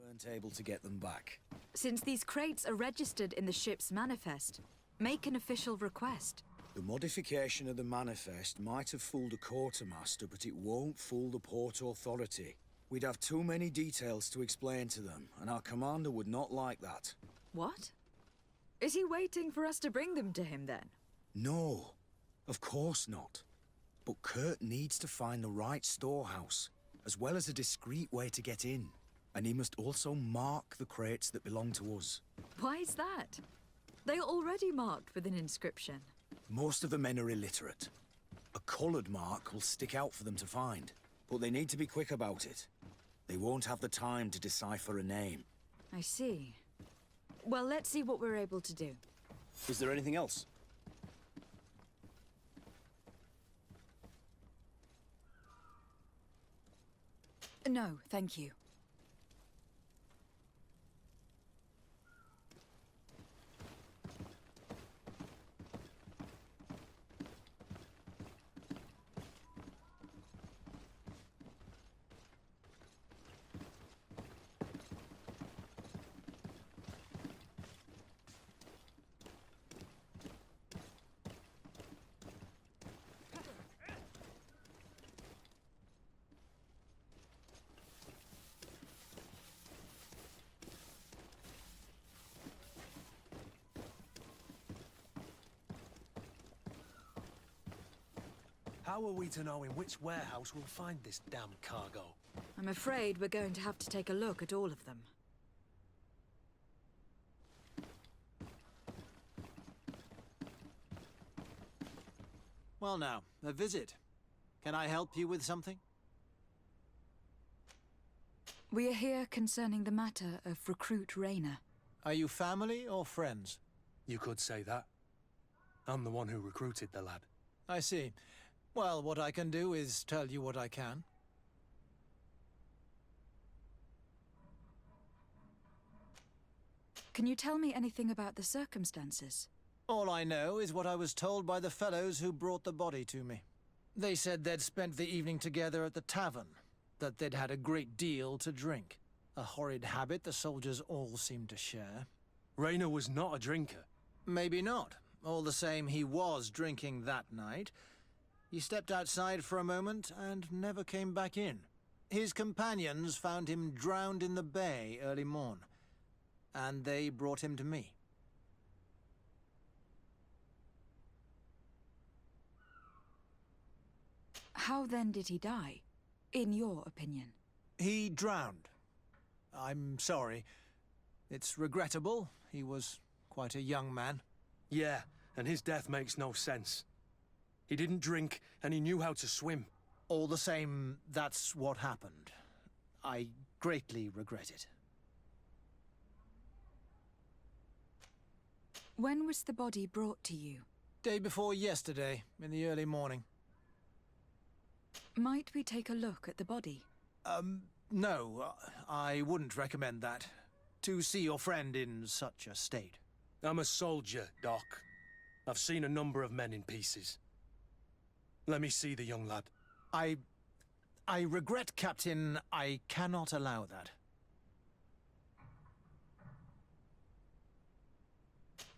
weren't able to get them back. Since these crates are registered in the ship's manifest, make an official request. The modification of the manifest might have fooled a quartermaster, but it won't fool the Port Authority. We'd have too many details to explain to them, and our commander would not like that. What? Is he waiting for us to bring them to him, then? No, of course not. But Kurt needs to find the right storehouse, as well as a discreet way to get in. And he must also mark the crates that belong to us. Why is that? They are already marked with an inscription. Most of the men are illiterate. A coloured mark will stick out for them to find, but they need to be quick about it. They won't have the time to decipher a name. I see. Well, let's see what we're able to do. Is there anything else? No, thank you. How are we to know in which warehouse we'll find this damn cargo? I'm afraid we're going to have to take a look at all of them. Well now, a visit. Can I help you with something? We are here concerning the matter of Recruit Rayner. Are you family or friends? You could say that. I'm the one who recruited the lad. I see. Well, what I can do is tell you what I can. Can you tell me anything about the circumstances? All I know is what I was told by the fellows who brought the body to me. They said they'd spent the evening together at the tavern, that they'd had a great deal to drink. A horrid habit the soldiers all seemed to share. Rayner was not a drinker. Maybe not. All the same, he was drinking that night. He stepped outside for a moment and never came back in. His companions found him drowned in the bay early morn, and they brought him to me. How then did he die, in your opinion? He drowned. I'm sorry. It's regrettable. He was quite a young man. Yeah, and his death makes no sense. He didn't drink, and he knew how to swim. All the same, that's what happened. I greatly regret it. When was the body brought to you? Day before yesterday, in the early morning. Might we take a look at the body? No, I wouldn't recommend that. To see your friend in such a state. I'm a soldier, Doc. I've seen a number of men in pieces. Let me see the young lad. I regret, Captain. I cannot allow that.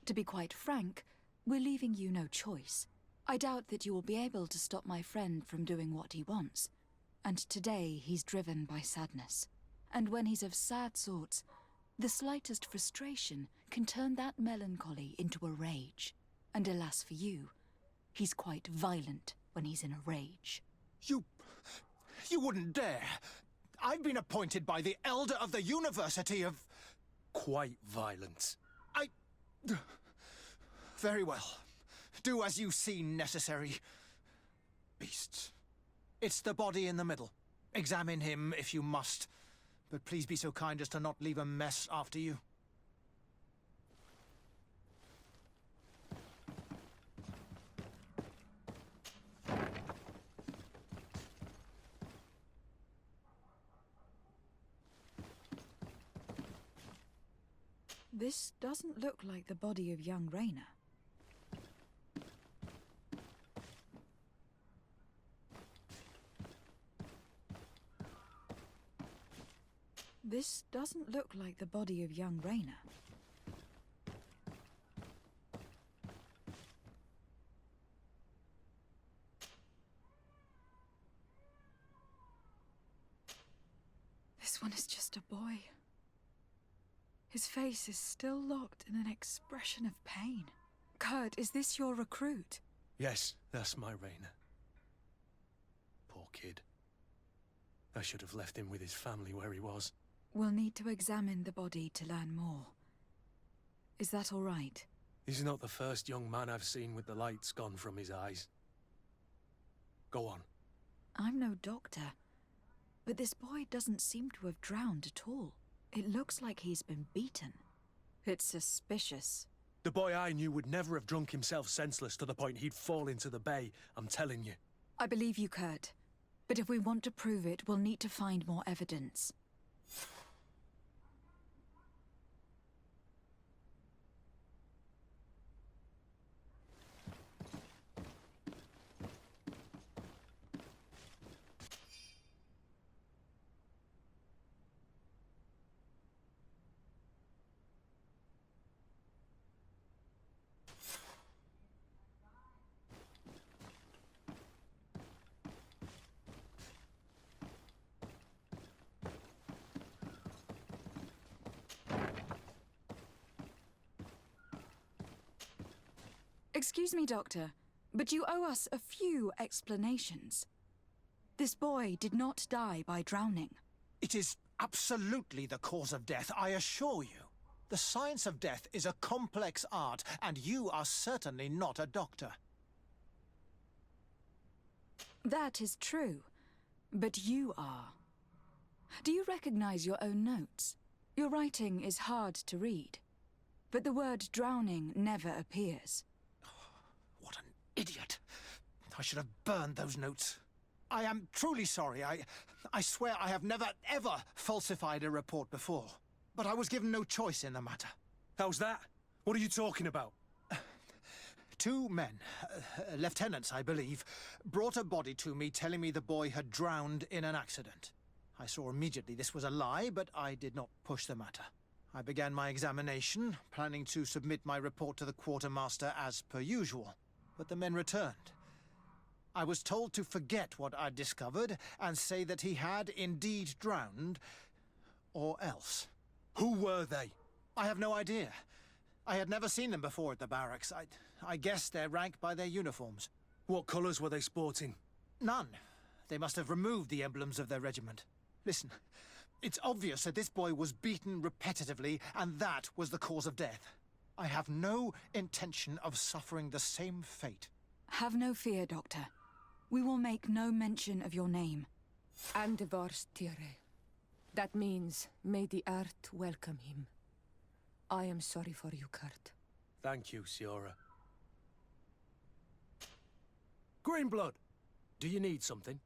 To be quite frank, we're leaving you no choice. I doubt that you will be able to stop my friend from doing what he wants. And today he's driven by sadness. And when he's of sad sorts, the slightest frustration can turn that melancholy into a rage. And alas for you, he's quite violent when he's in a rage. You wouldn't dare! I've been appointed by the Elder of the University of... Quite violent. Very well. Do as you see necessary. Beasts. It's the body in the middle. Examine him if you must. But please be so kind as to not leave a mess after you. This doesn't look like the body of young Rayner. This doesn't look like the body of young Raina. This one is just a boy. His face is still locked in an expression of pain. Kurt, is this your recruit? Yes, that's my Raina. Poor kid. I should have left him with his family where he was. We'll need to examine the body to learn more. Is that all right? He's not the first young man I've seen with the lights gone from his eyes. Go on. I'm no doctor, but this boy doesn't seem to have drowned at all. It looks like he's been beaten. It's suspicious. The boy I knew would never have drunk himself senseless to the point he'd fall into the bay, I'm telling you. I believe you, Kurt. But if we want to prove it, we'll need to find more evidence. Excuse me, Doctor, but you owe us a few explanations. This boy did not die by drowning. It is absolutely the cause of death, I assure you. The science of death is a complex art, and you are certainly not a doctor. That is true, but you are. Do you recognize your own notes? Your writing is hard to read, but the word drowning never appears. What an idiot. I should have burned those notes. I am truly sorry. I swear I have never, ever falsified a report before. But I was given no choice in the matter. How's that? What are you talking about? Two men, lieutenants, I believe, brought a body to me telling me the boy had drowned in an accident. I saw immediately this was a lie, but I did not push the matter. I began my examination, planning to submit my report to the quartermaster as per usual. But the men returned. I was told to forget what I'd discovered and say that he had indeed drowned, or else. Who were they? I have no idea. I had never seen them before at the barracks. I guessed their rank by their uniforms. What colours were they sporting? None. They must have removed the emblems of their regiment. Listen, it's obvious that this boy was beaten repetitively, and that was the cause of death. I have no intention of suffering the same fate. Have no fear, Doctor. We will make no mention of your name. Andevorstire. That means, may the earth welcome him. I am sorry for you, Kurt. Thank you, Siora. Greenblood! Do you need something?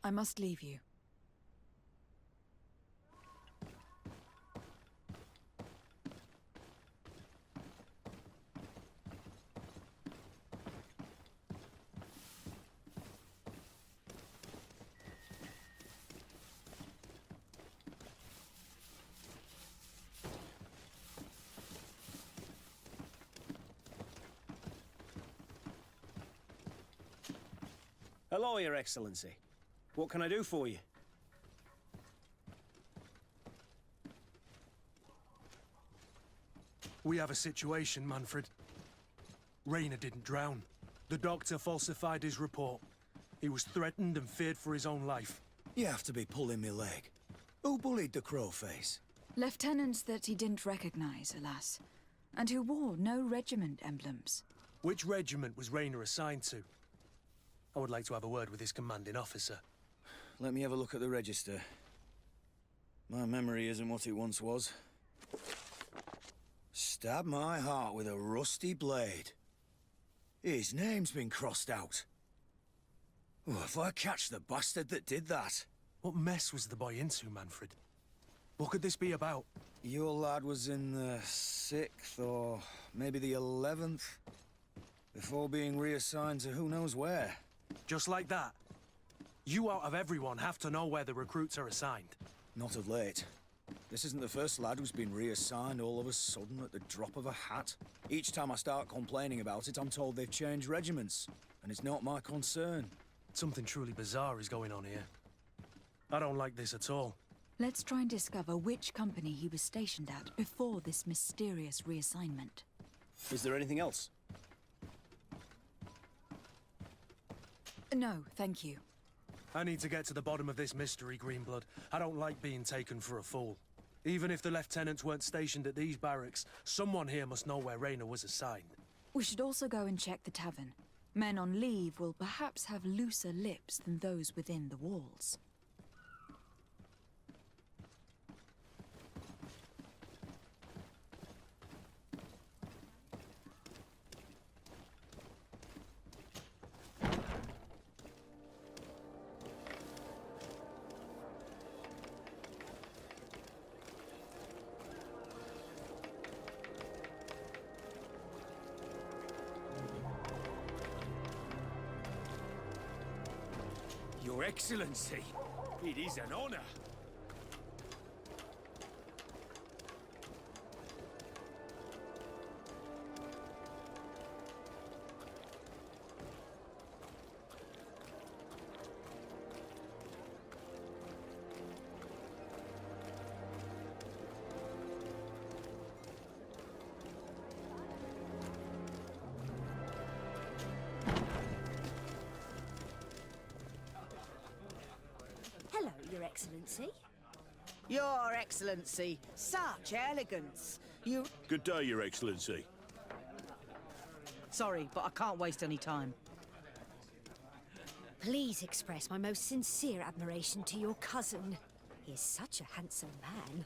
I must leave you. Hello, Your Excellency. What can I do for you? We have a situation, Manfred. Raina didn't drown. The doctor falsified his report. He was threatened and feared for his own life. You have to be pulling me leg. Who bullied the crowface? Lieutenants that he didn't recognize, alas, and who wore no regiment emblems. Which regiment was Raina assigned to? I would like to have a word with his commanding officer. Let me have a look at the register. My memory isn't what it once was. Stab my heart with a rusty blade. His name's been crossed out. Oh, if I catch the bastard that did that. What mess was the boy into, Manfred? What could this be about? Your lad was in the 6th or maybe the 11th. Before being reassigned to who knows where. Just like that. You out of everyone have to know where the recruits are assigned. Not of late. This isn't the first lad who's been reassigned all of a sudden at the drop of a hat. Each time I start complaining about it, I'm told they've changed regiments. And it's not my concern. Something truly bizarre is going on here. I don't like this at all. Let's try and discover which company he was stationed at before this mysterious reassignment. Is there anything else? No, thank you. I need to get to the bottom of this mystery, Greenblood. I don't like being taken for a fool. Even if the lieutenants weren't stationed at these barracks, someone here must know where Raina was assigned. We should also go and check the tavern. Men on leave will perhaps have looser lips than those within the walls. Your Excellency, it is an honor. Hello, Your Excellency. Your Excellency, such elegance. You... Good day, Your Excellency. Sorry, but I can't waste any time. Please express my most sincere admiration to your cousin. He is such a handsome man.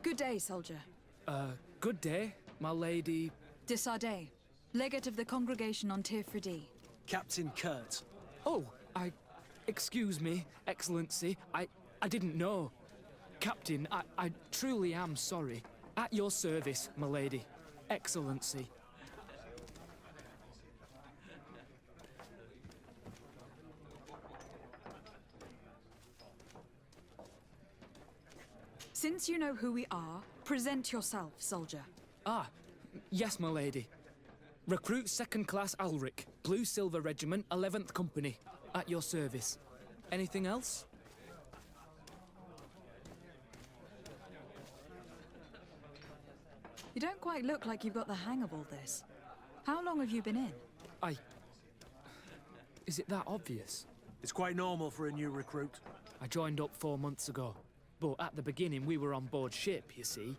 Good day, soldier. Good day, my lady. De Sardet, legate of the Congregation on Tirfredi. Captain Kurt. Oh, excuse me, Excellency. I didn't know. Captain, I truly am sorry. At your service, my lady. Excellency. Since you know who we are, present yourself, soldier. Ah, yes, my lady. Recruit 2nd Class Alric, Blue Silver Regiment, 11th Company. At your service. Anything else? You don't quite look like you've got the hang of all this. How long have you been in? Is it that obvious? It's quite normal for a new recruit. I joined up 4 months ago. But at the beginning, we were on board ship, you see.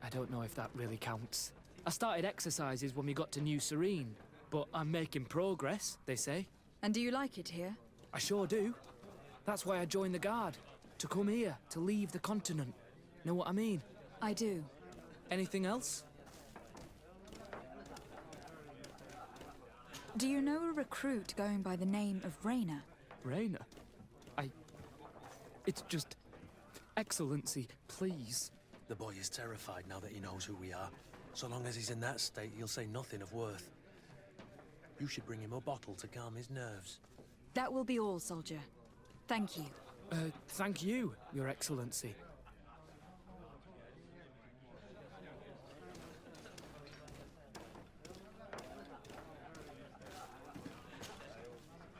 I don't know if that really counts. I started exercises when we got to New Serene. But I'm making progress, they say. And do you like it here? I sure do. That's why I joined the Guard. To come here, to leave the continent. Know what I mean? I do. Anything else? Do you know a recruit going by the name of Raina? Raina? It's just... Excellency, please. The boy is terrified now that he knows who we are. So long as he's in that state, he'll say nothing of worth. You should bring him a bottle to calm his nerves. That will be all, soldier. Thank you. Thank you, Your Excellency.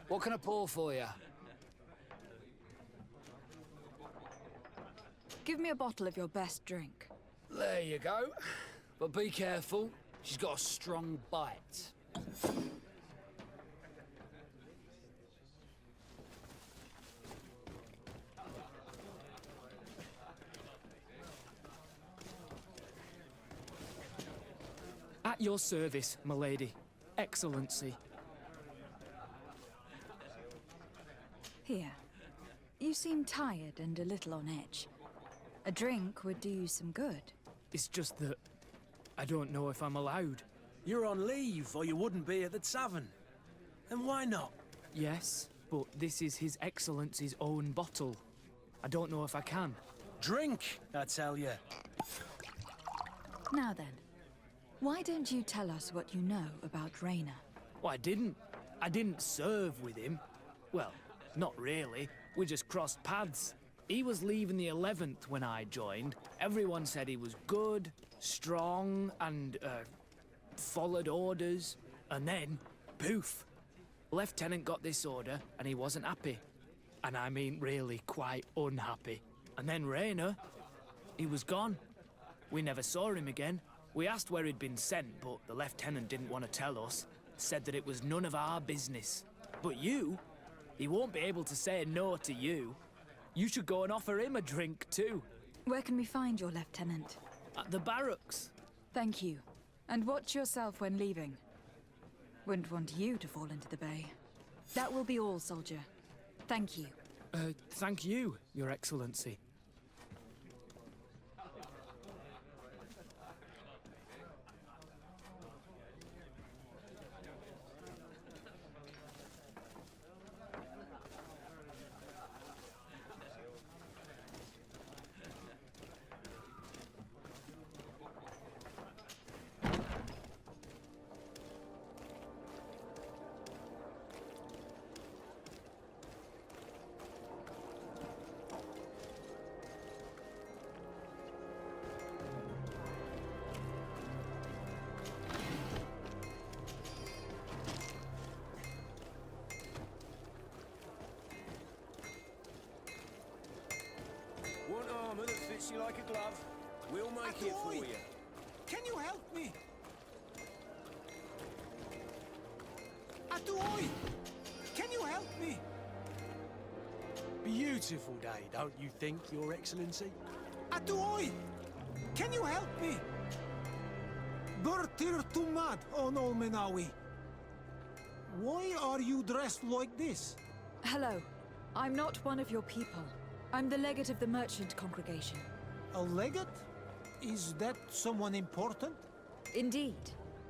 What can I pour for you? Give me a bottle of your best drink. There you go. But be careful. She's got a strong bite. At your service, my lady. Excellency. Here. You seem tired and a little on edge. A drink would do you some good. It's just that I don't know if I'm allowed. You're on leave, or you wouldn't be at the tavern. And why not? Yes, but this is His Excellency's own bottle. I don't know if I can. Drink, I tell you. Now then, Why don't you tell us what you know about Rainer? Well, I didn't. I didn't serve with him. Well, not really. We just crossed paths. He was leaving the 11th when I joined. Everyone said he was good, strong, and, followed orders. And then, poof. Lieutenant got this order, and he wasn't happy. And I mean really quite unhappy. And then Rainer, he was gone. We never saw him again. We asked where he'd been sent, but the lieutenant didn't want to tell us. Said that it was none of our business. But you, he won't be able to say no to you. You should go and offer him a drink too. Where can we find your lieutenant? At the barracks. Thank you. And watch yourself when leaving. Wouldn't want you to fall into the bay. That will be all, soldier. Thank you. Thank you, Your Excellency. Want armor that fits you like a glove? We'll make it for you. Can you help me? Atuoi! Can you help me? Beautiful day, don't you think, Your Excellency? Atuoi! Can you help me? Bertir Tumad on Olmenawi. Why are you dressed like this? Hello. I'm not one of your people. I'm the legate of the merchant congregation. A legate? Is that someone important? Indeed.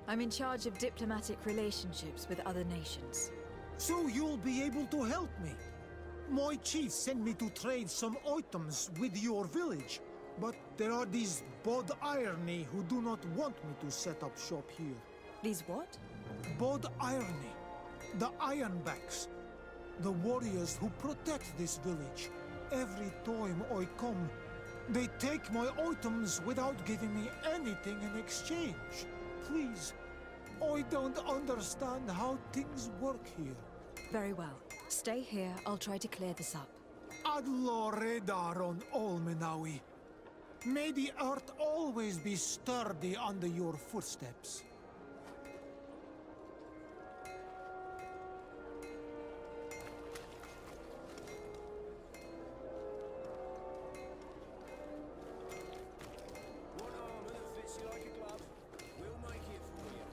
I'm in charge of diplomatic relationships with other nations. So you'll be able to help me. My chief sent me to trade some items with your village. But there are these Bod Irony who do not want me to set up shop here. These what? Bod Irony. The Ironbacks. The warriors who protect this village. Every time I come, they take my items without giving me anything in exchange. Please, I don't understand how things work here. Very well. Stay here. I'll try to clear this up. Adlo Redar on Olmenawi. May the earth always be sturdy under your footsteps. Want armor that fits you like a glove? We'll make it for you.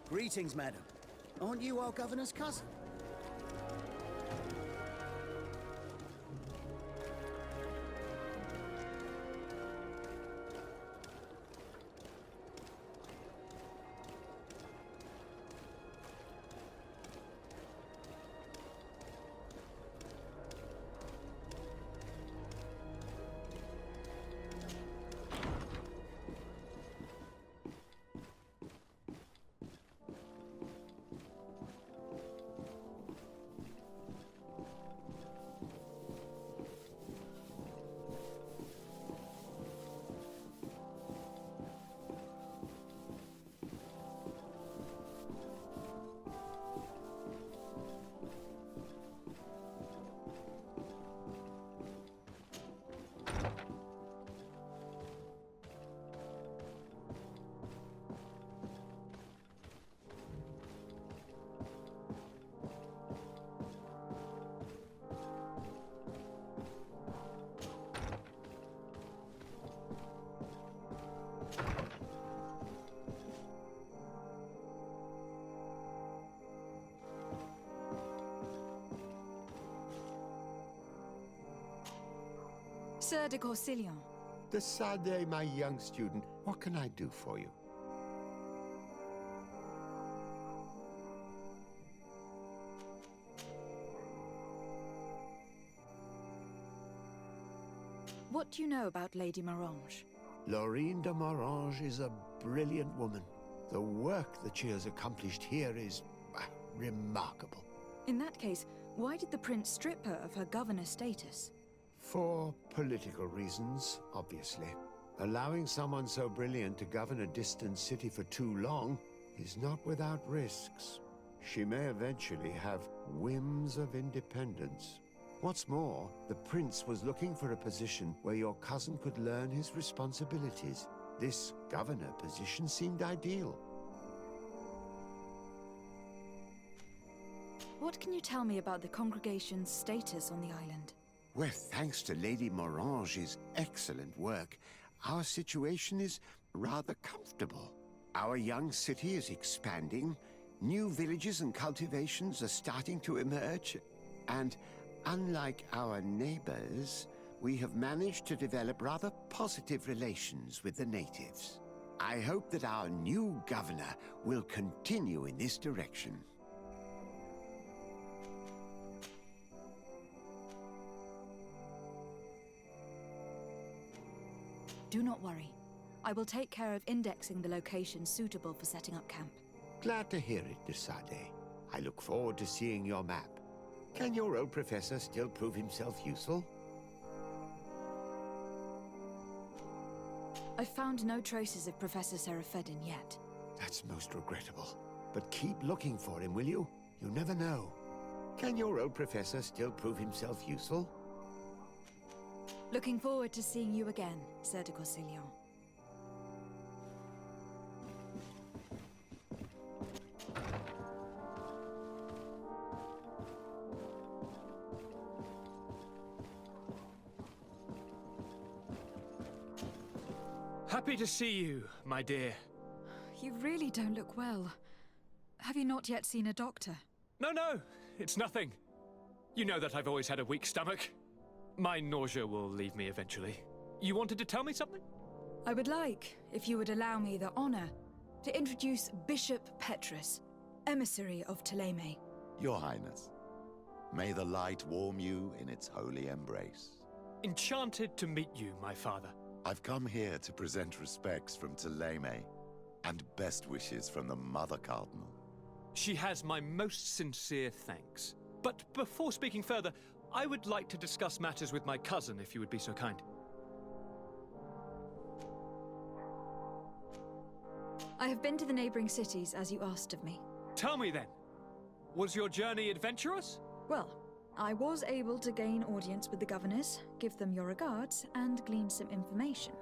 Greetings, madam. Aren't you our governor's cousin? Sir de Corsillon. De Sade, my young student, what can I do for you? What do you know about Lady Morange? Laurine de Morange is a brilliant woman. The work that she has accomplished here is remarkable. In that case, why did the prince strip her of her governor status? For political reasons, obviously. Allowing someone so brilliant to govern a distant city for too long is not without risks. She may eventually have whims of independence. What's more, the prince was looking for a position where your cousin could learn his responsibilities. This governor position seemed ideal. What can you tell me about the congregation's status on the island? Well, thanks to Lady Morange's excellent work, our situation is rather comfortable. Our young city is expanding, new villages and cultivations are starting to emerge, and unlike our neighbors, we have managed to develop rather positive relations with the natives. I hope that our new governor will continue in this direction. Do not worry. I will take care of indexing the locations suitable for setting up camp. Glad to hear it, de Sade. I look forward to seeing your map. Can your old professor still prove himself useful? I've found no traces of Professor Seraphedin yet. That's most regrettable. But keep looking for him, will you? You never know. Can your old professor still prove himself useful? Looking forward to seeing you again, Sir de Corsillon. Happy to see you, my dear. You really don't look well. Have you not yet seen a doctor? No, it's nothing. You know that I've always had a weak stomach. My nausea will leave me eventually. You wanted to tell me something? I would like, if you would allow me the honor, to introduce Bishop Petrus, emissary of Ptolemy. Your Highness, may the light warm you in its holy embrace. Enchanted to meet you, my father. I've come here to present respects from Ptolemy, and best wishes from the Mother Cardinal. She has my most sincere thanks. But before speaking further, I would like to discuss matters with my cousin, if you would be so kind. I have been to the neighboring cities, as you asked of me. Tell me then, was your journey adventurous? Well, I was able to gain audience with the governors, give them your regards, and glean some information.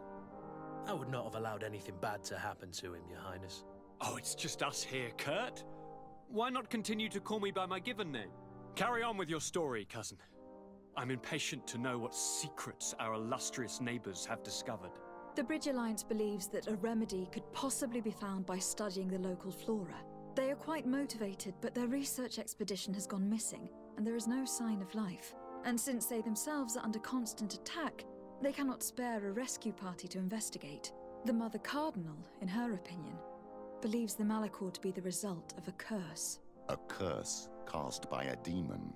I would not have allowed anything bad to happen to him, Your Highness. Oh, it's just us here, Kurt. Why not continue to call me by my given name? Carry on with your story, cousin. I'm impatient to know what secrets our illustrious neighbors have discovered. The Bridge Alliance believes that a remedy could possibly be found by studying the local flora. They are quite motivated, but their research expedition has gone missing, and there is no sign of life. And since they themselves are under constant attack, they cannot spare a rescue party to investigate. The Mother Cardinal, in her opinion, believes the Malachor to be the result of a curse. A curse cast by a demon,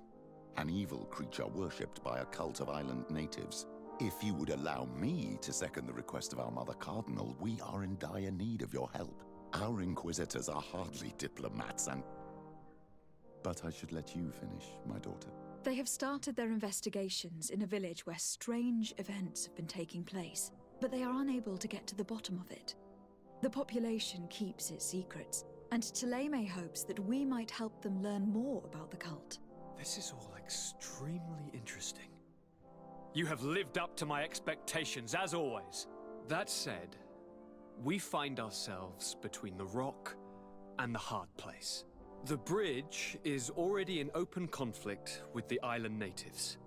an evil creature worshipped by a cult of island natives. If you would allow me to second the request of our Mother Cardinal, we are in dire need of your help. Our inquisitors are hardly diplomats But I should let you finish, my daughter. They have started their investigations in a village where strange events have been taking place, but they are unable to get to the bottom of it. The population keeps its secrets, and Ptolemy hopes that we might help them learn more about the cult. This is all extremely interesting. You have lived up to my expectations, as always. That said, we find ourselves between the rock and the hard place. The bridge is already in open conflict with the island natives.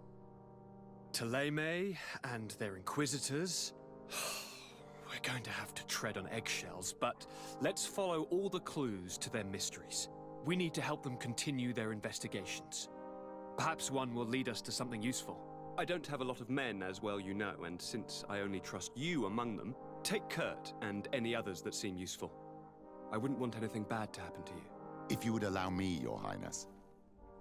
Ptolemy and their inquisitors... We're going to have to tread on eggshells, but let's follow all the clues to their mysteries. We need to help them continue their investigations. Perhaps one will lead us to something useful. I don't have a lot of men, as well you know, and since I only trust you among them, take Kurt and any others that seem useful. I wouldn't want anything bad to happen to you. If you would allow me, Your Highness,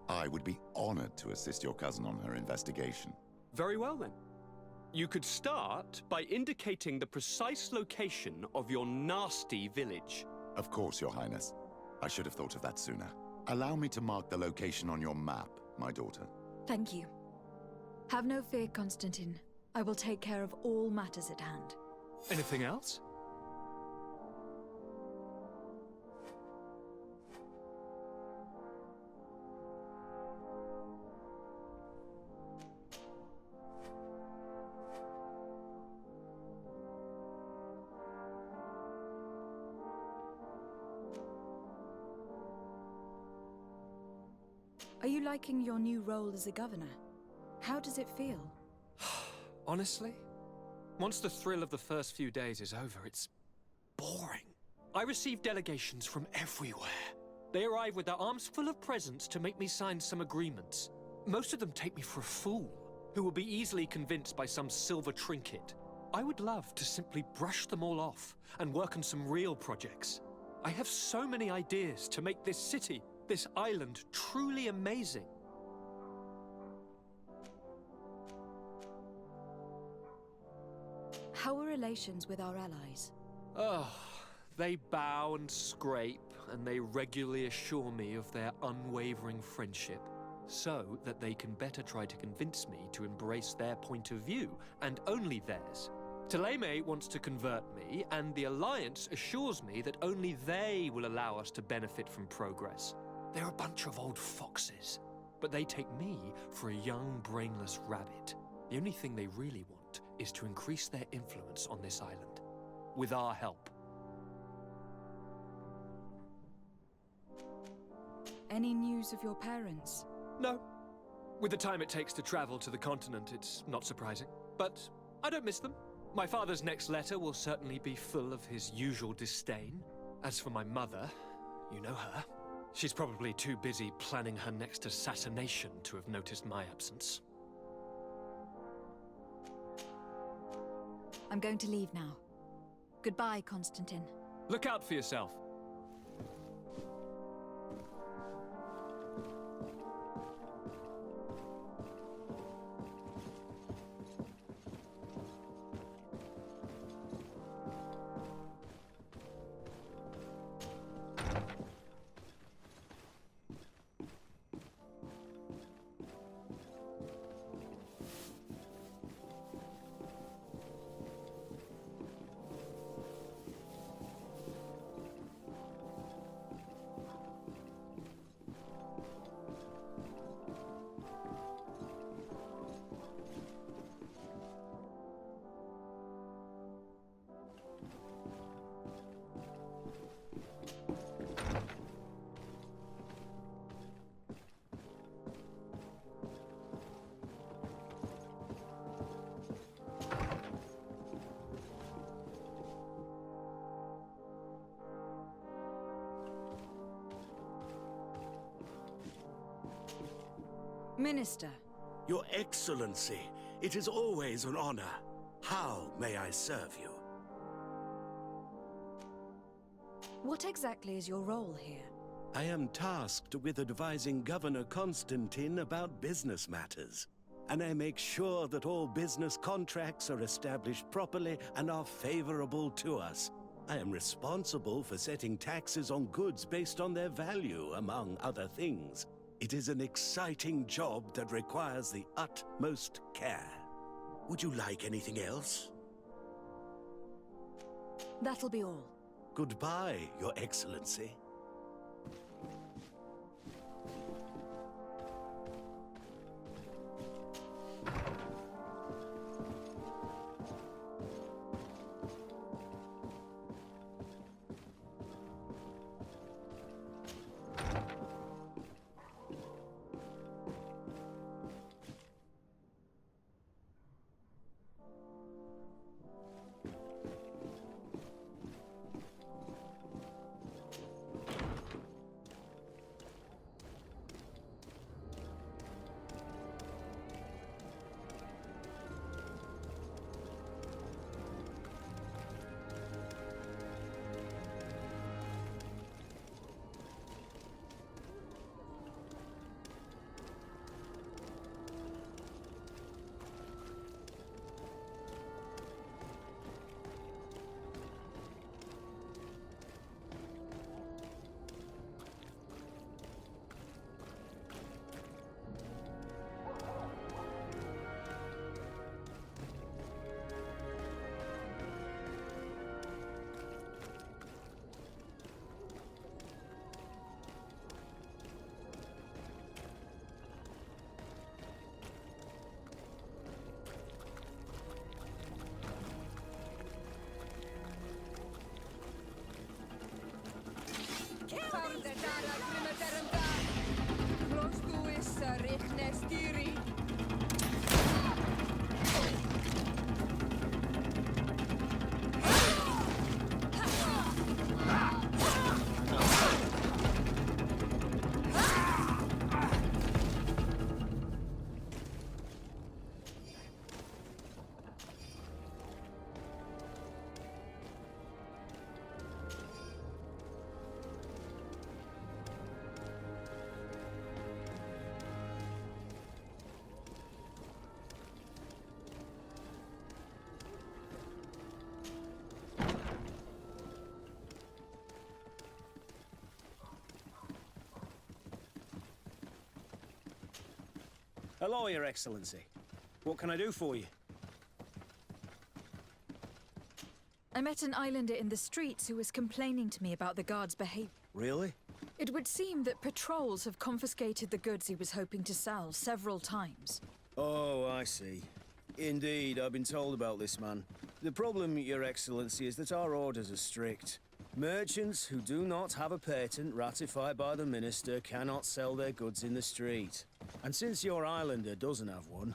I would be honored to assist your cousin on her investigation. Very well, then. You could start by indicating the precise location of your nasty village. Of course, Your Highness. I should have thought of that sooner. Allow me to mark the location on your map, my daughter. Thank you. Have no fear, Constantine. I will take care of all matters at hand. Anything else? Are you liking your new role as a governor? How does it feel? Honestly, once the thrill of the first few days is over, it's boring. I receive delegations from everywhere. They arrive with their arms full of presents to make me sign some agreements. Most of them take me for a fool, who will be easily convinced by some silver trinket. I would love to simply brush them all off and work on some real projects. I have so many ideas to make this city, this island, truly amazing. How are relations with our allies? Oh, they bow and scrape, and they regularly assure me of their unwavering friendship, so that they can better try to convince me to embrace their point of view, and only theirs. Thélème wants to convert me, and the Alliance assures me that only they will allow us to benefit from progress. They're a bunch of old foxes, but they take me for a young, brainless rabbit. The only thing they really want is to increase their influence on this island, with our help. Any news of your parents? No. With the time it takes to travel to the continent, it's not surprising. But I don't miss them. My father's next letter will certainly be full of his usual disdain. As for my mother, you know her. She's probably too busy planning her next assassination to have noticed my absence. I'm going to leave now. Goodbye, Constantine. Look out for yourself. Minister. Your Excellency, it is always an honor. How may I serve you? What exactly is your role here? I am tasked with advising Governor Constantine about business matters, and I make sure that all business contracts are established properly and are favorable to us. I am responsible for setting taxes on goods based on their value, among other things. It is an exciting job that requires the utmost care. Would you like anything else? That'll be all. Goodbye, Your Excellency. Hello, Your Excellency. What can I do for you? I met an islander in the streets who was complaining to me about the guard's behavior. Really? It would seem that patrols have confiscated the goods he was hoping to sell several times. Oh, I see. Indeed, I've been told about this man. The problem, Your Excellency, is that our orders are strict. Merchants who do not have a patent ratified by the Minister cannot sell their goods in the street. And since your islander doesn't have one,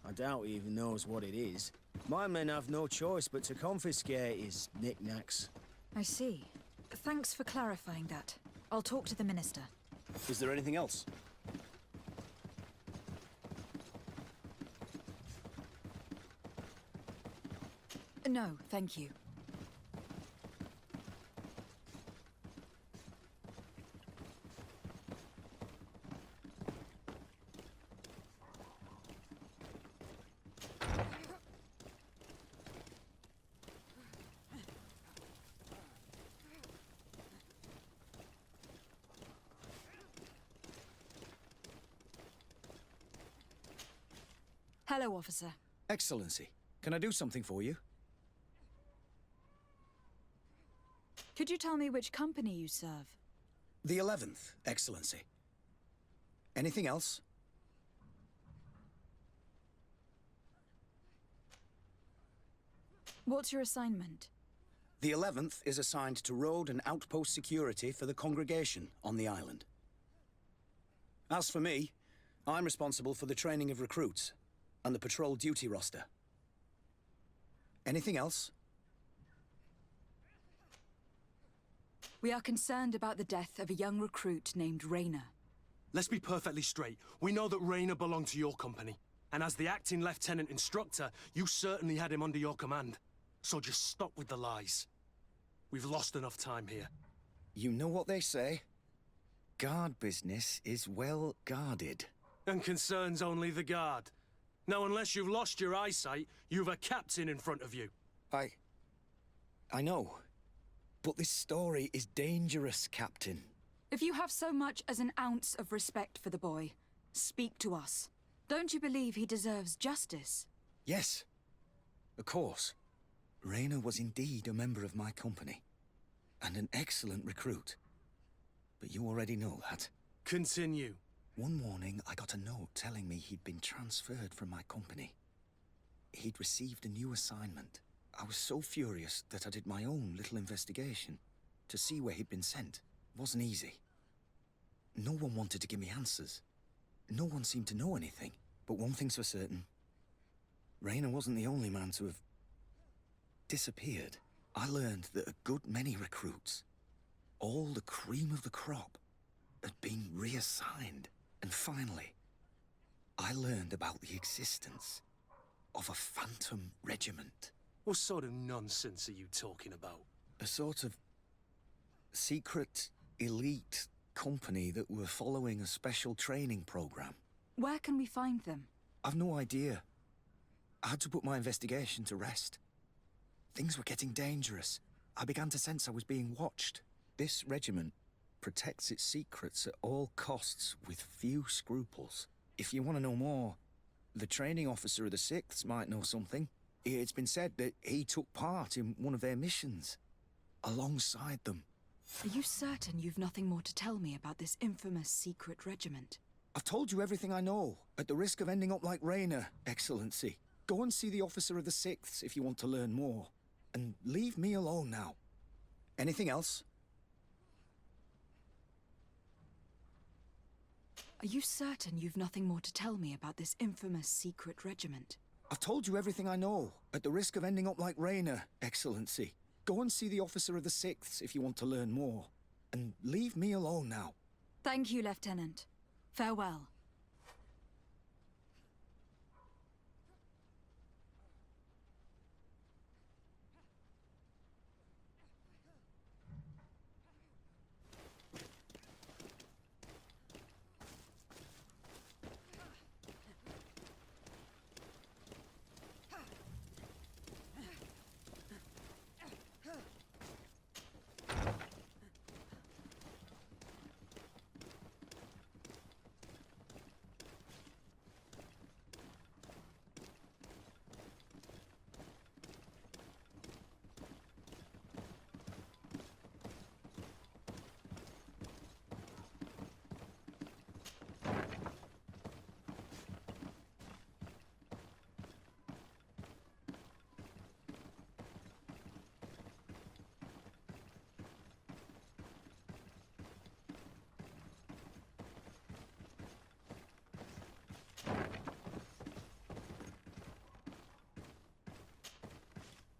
I doubt he even knows what it is, my men have no choice but to confiscate his knickknacks. I see. Thanks for clarifying that. I'll talk to the Minister. Is there anything else? No, thank you. Hello, officer. Excellency, can I do something for you? Could you tell me which company you serve? The 11th, Excellency. Anything else? What's your assignment? The 11th is assigned to road and outpost security for the congregation on the island. As for me, I'm responsible for the training of recruits and the patrol duty roster. Anything else? We are concerned about the death of a young recruit named Raynor. Let's be perfectly straight. We know that Raynor belonged to your company. And as the acting lieutenant instructor, you certainly had him under your command. So just stop with the lies. We've lost enough time here. You know what they say? Guard business is well guarded. And concerns only the guard. Now, unless you've lost your eyesight, you've a captain in front of you. I know. But this story is dangerous, Captain. If you have so much as an ounce of respect for the boy, speak to us. Don't you believe he deserves justice? Yes, of course. Raynor was indeed a member of my company, and an excellent recruit. But you already know that. Continue. One morning, I got a note telling me he'd been transferred from my company. He'd received a new assignment. I was so furious that I did my own little investigation to see where he'd been sent. It wasn't easy. No one wanted to give me answers. No one seemed to know anything. But one thing's for certain. Raynor wasn't the only man to have disappeared. I learned that a good many recruits, all the cream of the crop, had been reassigned. And finally, I learned about the existence of a phantom regiment. What sort of nonsense are you talking about? A sort of secret, elite company that were following a special training program. Where can we find them? I've no idea. I had to put my investigation to rest. Things were getting dangerous. I began to sense I was being watched. This regiment protects its secrets at all costs with few scruples. If you want to know more, the training officer of the 6th might know something. It's been said that he took part in one of their missions, alongside them. Are you certain you've nothing more to tell me about this infamous secret regiment? I've told you everything I know, at the risk of ending up like Raynor, Excellency. Go and see the officer of the 6th if you want to learn more. And leave me alone now. Anything else? Are you certain you've nothing more to tell me about this infamous secret regiment? I've told you everything I know, at the risk of ending up like Raynor, Excellency. Go and see the officer of the 6th if you want to learn more. And leave me alone now. Thank you, Lieutenant. Farewell.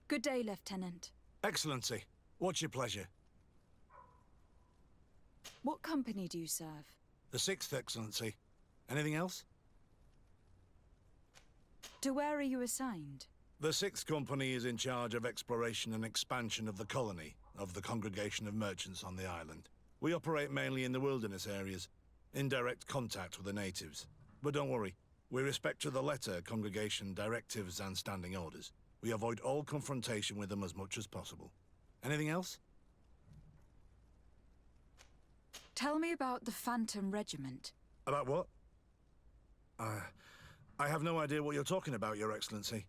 Good day, Lieutenant. Excellency, what's your pleasure? What company do you serve? The 6th, Excellency. Anything else? To where are you assigned? The 6th Company is in charge of exploration and expansion of the colony of the Congregation of Merchants on the island. We operate mainly in the wilderness areas, in direct contact with the natives. But don't worry, we respect to the letter Congregation directives and standing orders. We avoid all confrontation with them as much as possible. Anything else? Tell me about the Phantom Regiment. About what? I have no idea what you're talking about, Your Excellency.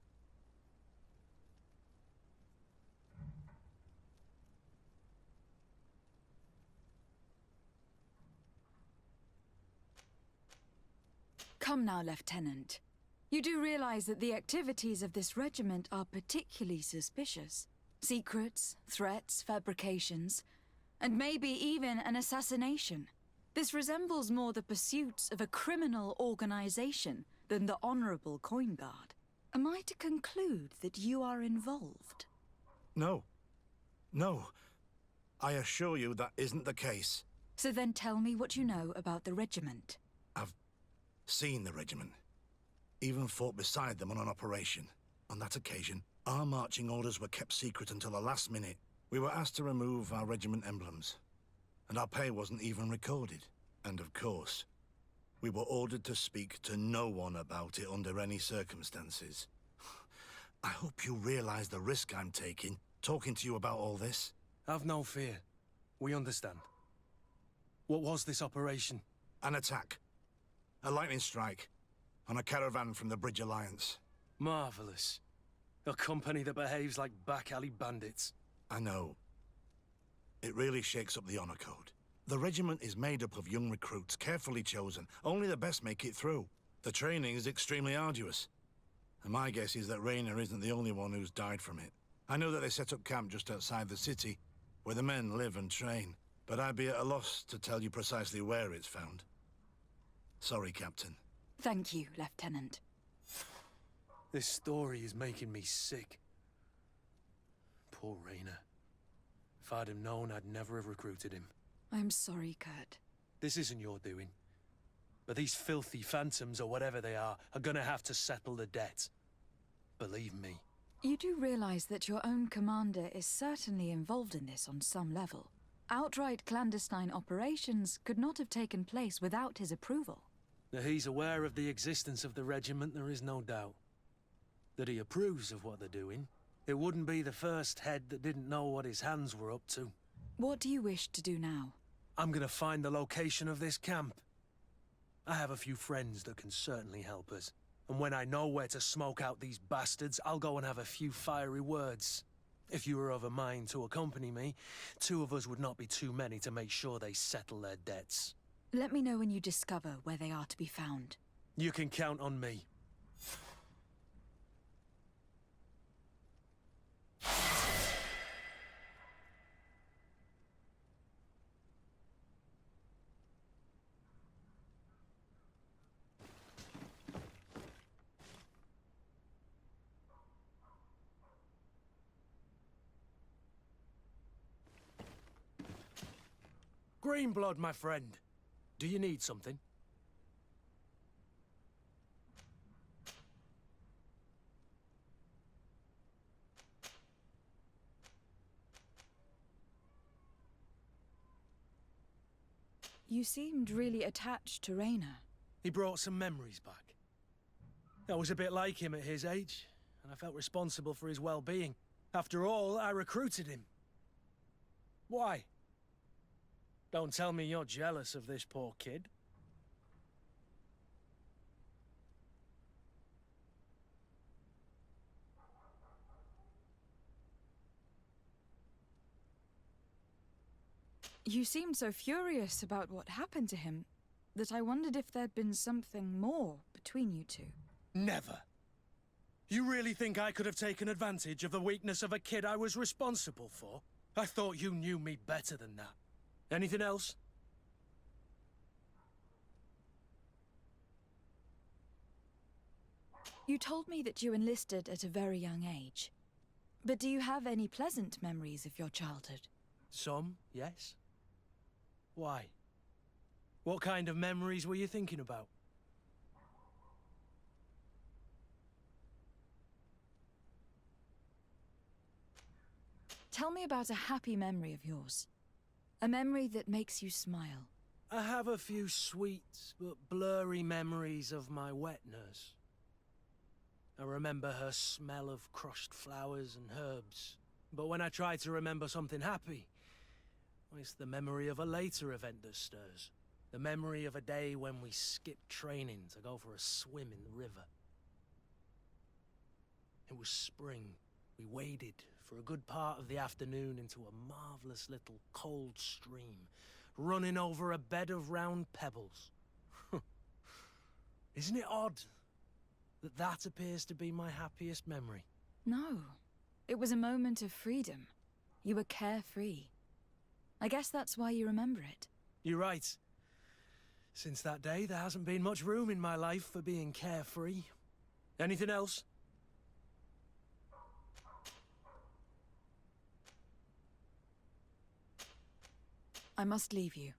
Come now, Lieutenant. You do realize that the activities of this regiment are particularly suspicious. Secrets, threats, fabrications, and maybe even an assassination. This resembles more the pursuits of a criminal organization than the honorable coin guard. Am I to conclude that you are involved? No. No. I assure you that isn't the case. So then tell me what you know about the regiment. I've seen the regiment. Even fought beside them on an operation. On that occasion, our marching orders were kept secret until the last minute. We were asked to remove our regiment emblems, and our pay wasn't even recorded. And of course, we were ordered to speak to no one about it under any circumstances. I hope you realize the risk I'm taking, talking to you about all this. Have no fear. We understand. What was this operation? An attack. A lightning strike. On a caravan from the Bridge Alliance. Marvelous. A company that behaves like back-alley bandits. I know. It really shakes up the honor code. The regiment is made up of young recruits, carefully chosen. Only the best make it through. The training is extremely arduous. And my guess is that Rainer isn't the only one who's died from it. I know that they set up camp just outside the city, where the men live and train. But I'd be at a loss to tell you precisely where it's found. Sorry, Captain. Thank you, Lieutenant. This story is making me sick. Poor Rainer. If I'd have known, I'd never have recruited him. I'm sorry, Kurt. This isn't your doing. But these filthy phantoms, or whatever they are gonna have to settle the debt. Believe me. You do realize that your own commander is certainly involved in this on some level. Outright clandestine operations could not have taken place without his approval. That he's aware of the existence of the regiment, there is no doubt. That he approves of what they're doing. It wouldn't be the first head that didn't know what his hands were up to. What do you wish to do now? I'm gonna find the location of this camp. I have a few friends that can certainly help us. And when I know where to smoke out these bastards, I'll go and have a few fiery words. If you were of a mind to accompany me, 2 of us would not be too many to make sure they settle their debts. Let me know when you discover where they are to be found. You can count on me. Greenblood, my friend. Do you need something? You seemed really attached to Rainer. He brought some memories back. I was a bit like him at his age, and I felt responsible for his well-being. After all, I recruited him. Why? Don't tell me you're jealous of this poor kid. You seemed so furious about what happened to him that I wondered if there'd been something more between you two. Never. You really think I could have taken advantage of the weakness of a kid I was responsible for? I thought you knew me better than that. Anything else? You told me that you enlisted at a very young age. But do you have any pleasant memories of your childhood? Some, yes. Why? What kind of memories were you thinking about? Tell me about a happy memory of yours. A memory that makes you smile. I have a few sweet but blurry memories of my wet nurse. I remember her smell of crushed flowers and herbs. But when I try to remember something happy, well, it's the memory of a later event that stirs. The memory of a day when we skipped training to go for a swim in the river. It was spring. We waded for a good part of the afternoon into a marvelous little cold stream, running over a bed of round pebbles. Isn't it odd that that appears to be my happiest memory? No. It was a moment of freedom. You were carefree. I guess that's why you remember it. You're right. Since that day, there hasn't been much room in my life for being carefree. Anything else? I must leave you.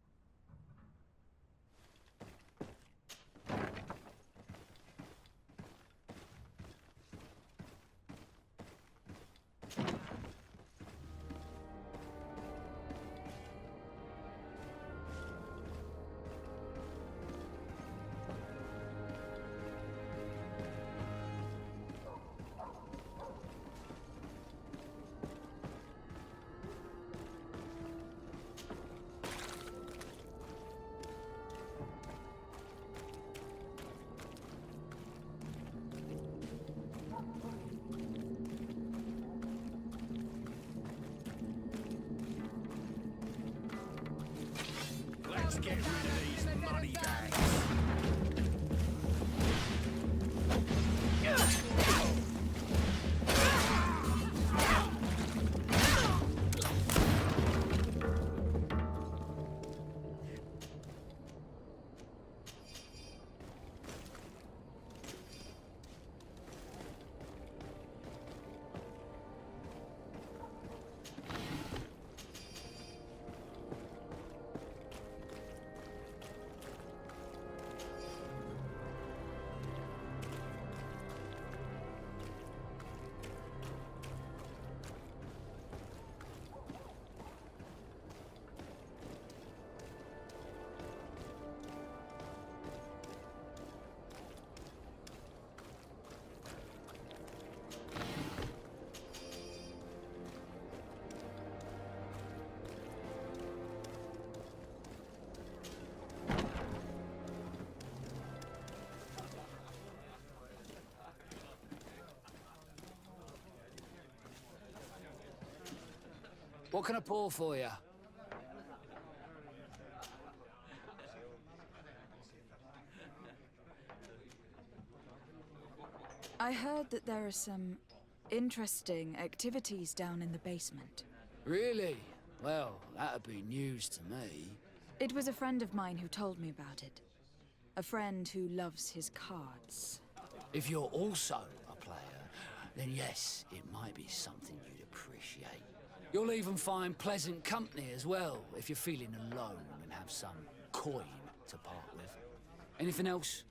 Let's get rid of these money bags. What can I pour for you? I heard that there are some interesting activities down in the basement. Really? Well, that'd be news to me. It was a friend of mine who told me about it. A friend who loves his cards. If you're also a player, then yes, it might be something you'd appreciate. You'll even find pleasant company as well, if you're feeling alone and have some coin to part with. Anything else?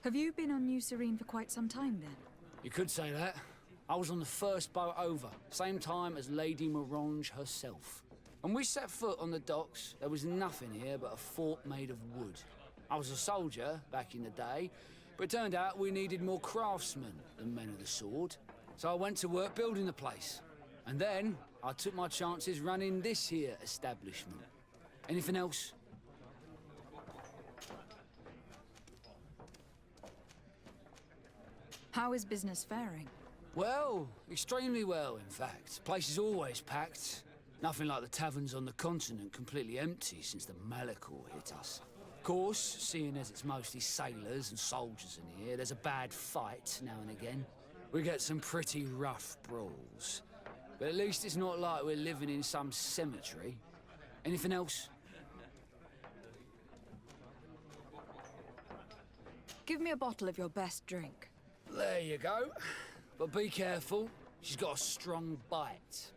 Have you been on New Serene for quite some time then? You could say that. I was on the first boat over, same time as Lady Morange herself. When we set foot on the docks, there was nothing here but a fort made of wood. I was a soldier back in the day, but it turned out we needed more craftsmen than men of the sword. So I went to work building the place. And then I took my chances running this here establishment. Anything else? How is business faring? Well, extremely well, in fact. Place is always packed. Nothing like the taverns on the continent completely empty since the Malachor hit us. Of course, seeing as it's mostly sailors and soldiers in here, there's a bad fight now and again. We get some pretty rough brawls. But at least it's not like we're living in some cemetery. Anything else? Give me a bottle of your best drink. There you go. But be careful. She's got a strong bite.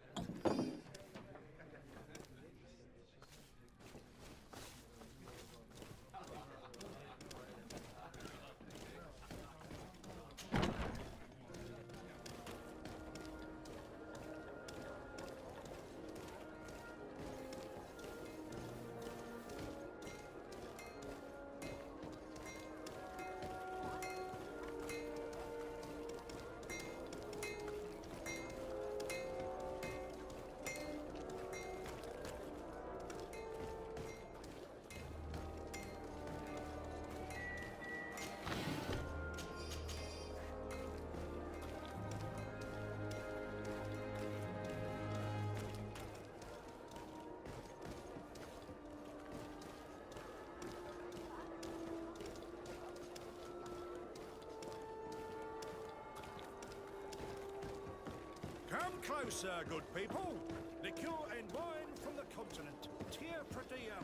Come closer, good people. Liqueur and wine from the continent. Tier Pradeo.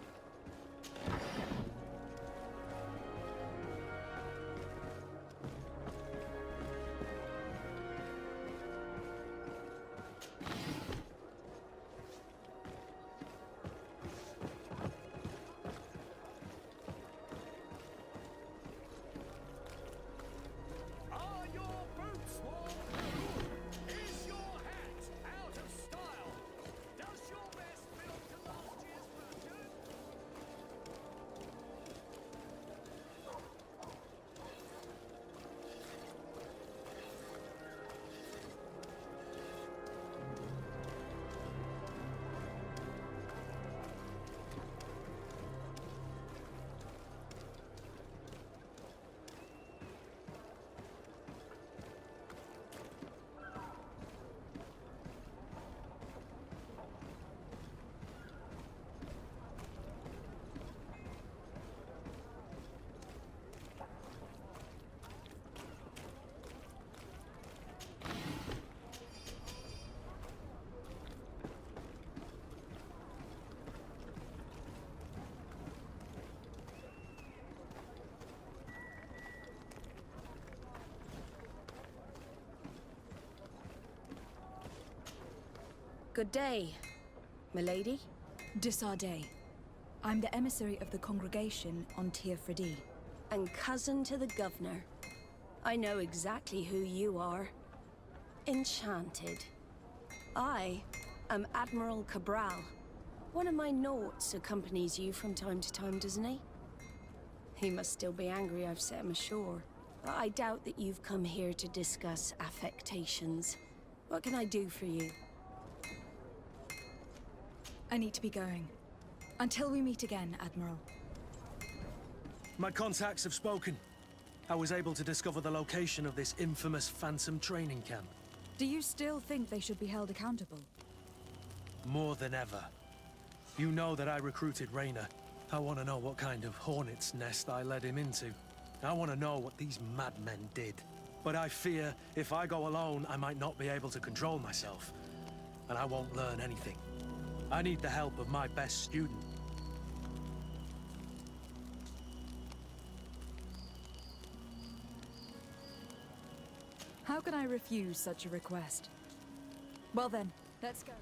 Are your boots warm? Is your hat out of style? Does your vest belong to last year's version? Good day, milady. Disarday. I'm the emissary of the congregation on Tir Fredi. And cousin to the governor. I know exactly who you are. Enchanted. I am Admiral Cabral. One of my Nauts accompanies you from time to time, doesn't he? He must still be angry I've set him ashore. But I doubt that you've come here to discuss affectations. What can I do for you? I need to be going. Until we meet again, Admiral. My contacts have spoken. I was able to discover the location of this infamous Phantom training camp. Do you still think they should be held accountable? More than ever. You know that I recruited Raynor. I want to know what kind of hornet's nest I led him into. I want to know what these madmen did. But I fear if I go alone, I might not be able to control myself. And I won't learn anything. I need the help of my best student. How can I refuse such a request? Well then, let's go.